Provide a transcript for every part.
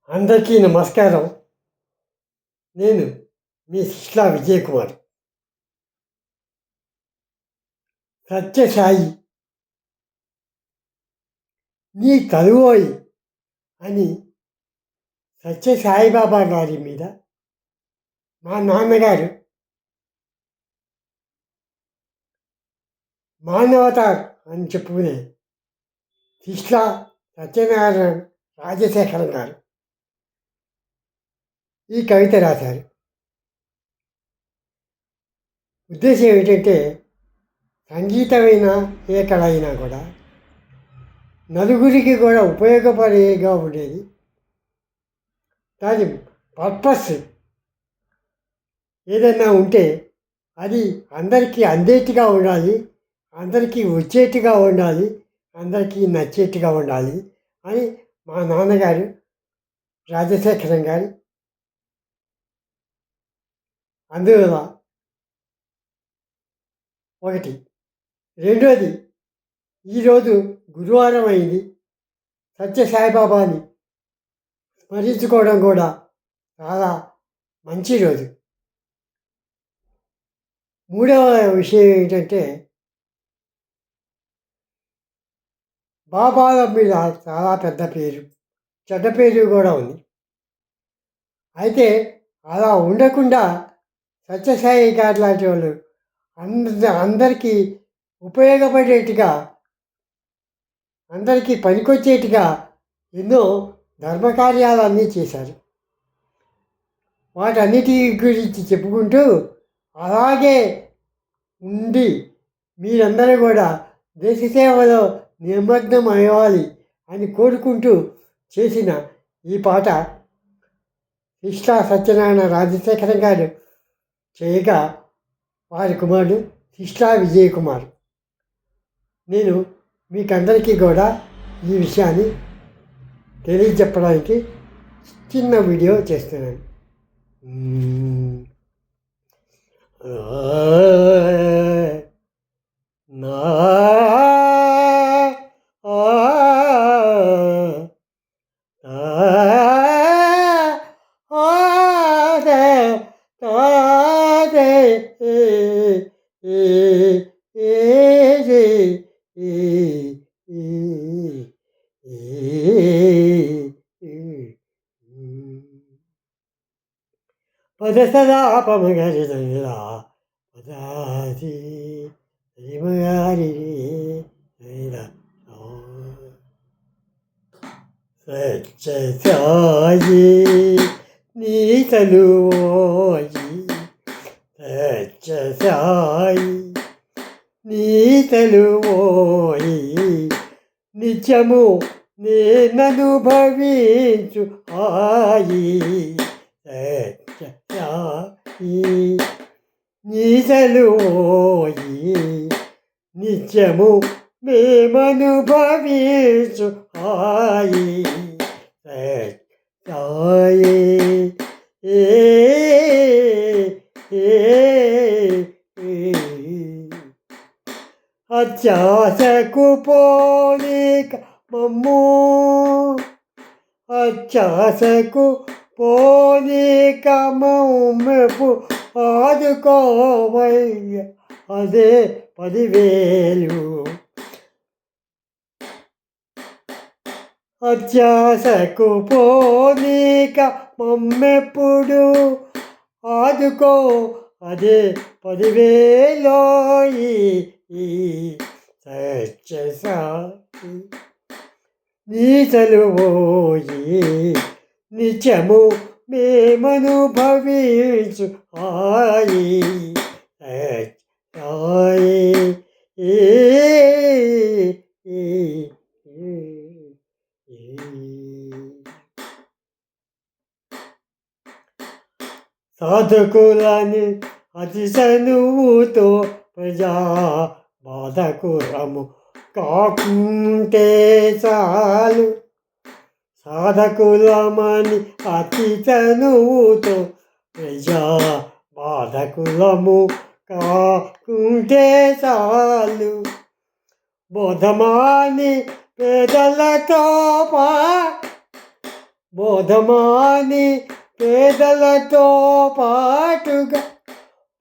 అందరికీ నమస్కారం. నేను మీ శిష్లా విజయ్ కుమార్. సత్యసాయి నీ తరువోయి అని సత్యసాయిబాబా గారి మీద మా నాన్నగారు మానవతార్ అని చెప్పుకునే శిష్లా సత్యనారాయణ రాజశేఖరం గారు ఈ కవిత రాశారు. ఉద్దేశం ఏమిటంటే సంగీతమైనా ఏ కళ అయినా కూడా నలుగురికి కూడా ఉపయోగపడేగా ఉండేది. దాని పర్పస్ ఏదైనా ఉంటే అది అందరికీ అందేట్టుగా ఉండాలి, అందరికీ వచ్చేట్టుగా ఉండాలి, అందరికీ నచ్చేట్టుగా ఉండాలి అని మా నాన్నగారు రాజశేఖరం గారు. అందువల్ల ఒకటి. రెండోది, ఈరోజు గురువారం అయింది. సత్యసాయిబాబాని స్మరించుకోవడం కూడా చాలా మంచి రోజు. మూడవ విషయం ఏంటంటే బాబాల మీద చాలా పెద్ద పేరు, చెడ్డ పేరు కూడా ఉంది. అయితే అలా ఉండకుండా సత్యసాయి గారు లాంటి వాళ్ళు అందరికీ ఉపయోగపడేట్టుగా, అందరికీ పనికొచ్చేట్టుగా ఎన్నో ధర్మకార్యాలన్నీ చేశారు. వాటన్నిటి గురించి చెప్పుకుంటూ అలాగే ఉండి మీరందరూ కూడా దేశ సేవలో నిమగ్నం అవ్వాలి అని కోరుకుంటూ చేసిన ఈ పాట శిష్లా సత్యనారాయణ రాజశేఖరం గారు చేయగా వారి కుమారుడు శిష్లా విజయ్ కుమార్. నేను మీకందరికీ కూడా ఈ విషయాన్ని తెలియజెప్పడానికి చిన్న వీడియో చేస్తున్నాను. నా పదసదా పమగరి దంగిరా పదాసి శ్రీమగారి సత్యసాయి నీ తలువోయి, సత్యసాయి నీ తలువోయి, నిత్యము నేననుభవించు హాయి. సత్యసాయి నీ తలువోయి, నిత్యము మేమనుభవించు హాయి. సత్యసాయి అత్యాశకు పోలిక మమ్ము, అత్యాశకు పోలిక మమ్మెపు ఆదుకోవయ్య అదే 10,000. అత్యాశకు పోలిక మమ్మెప్పుడు ఆదుకో అదే 10,000. సత్యసాయి నీ తలువోయి, నిత్యము మేమనుభవించు హాయి. సత్యసాయి సాధకులని అతి చనువుతో ప్రజా బాధకురము కాకుంటే చాలు. సాధకులమని అతి చనువుతో ప్రజా బాధకులము కాకుంటే చాలు. బోధమాని పేదలతో బోధమాని పేదలతో పాటుగా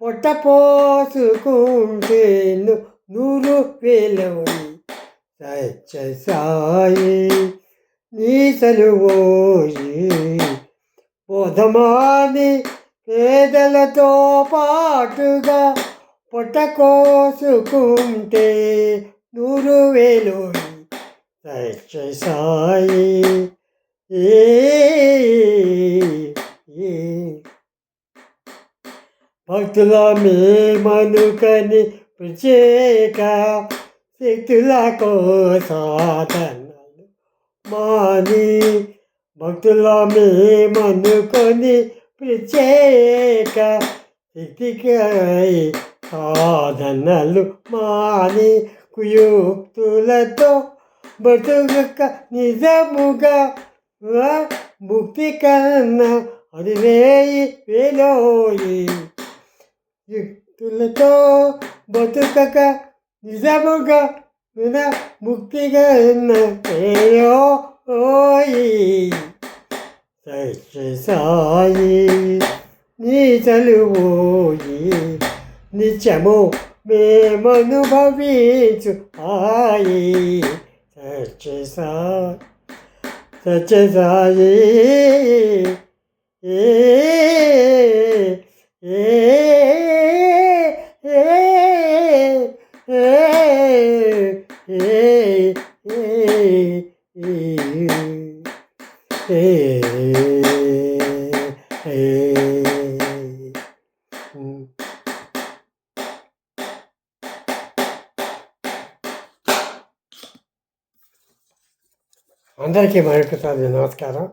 పొట్ట పోసుకుంటేను నూరు వేలవి సత్య సాయి నీ సలువోయి. బోధమాని పేదలతో పాటుగా పొట్ట కోసుకుంటే నూరు వేలోయి సత్య సాయి. భక్తుల మేమనుకని ప్రత్యేక శక్తులకు సాధనలు మాని, భక్తుల మేమనుకొని ప్రత్యేక శక్తికై సాధనలు మాని కుయుక్తులతో బ్రతుక నిజముగా ముక్తి కన్నా అది వేలోయి. యుక్తులతో బతుకక నిజముగా ముక్తిగా ఓయి సత్య సాయి నీ చలువోయి. నిత్యము మేమనుభవించు ఆయి సత్య సాయి. సత్య సాయి ఏ ఏ ఏ అందరికీ మరొకసారి నమస్కారం.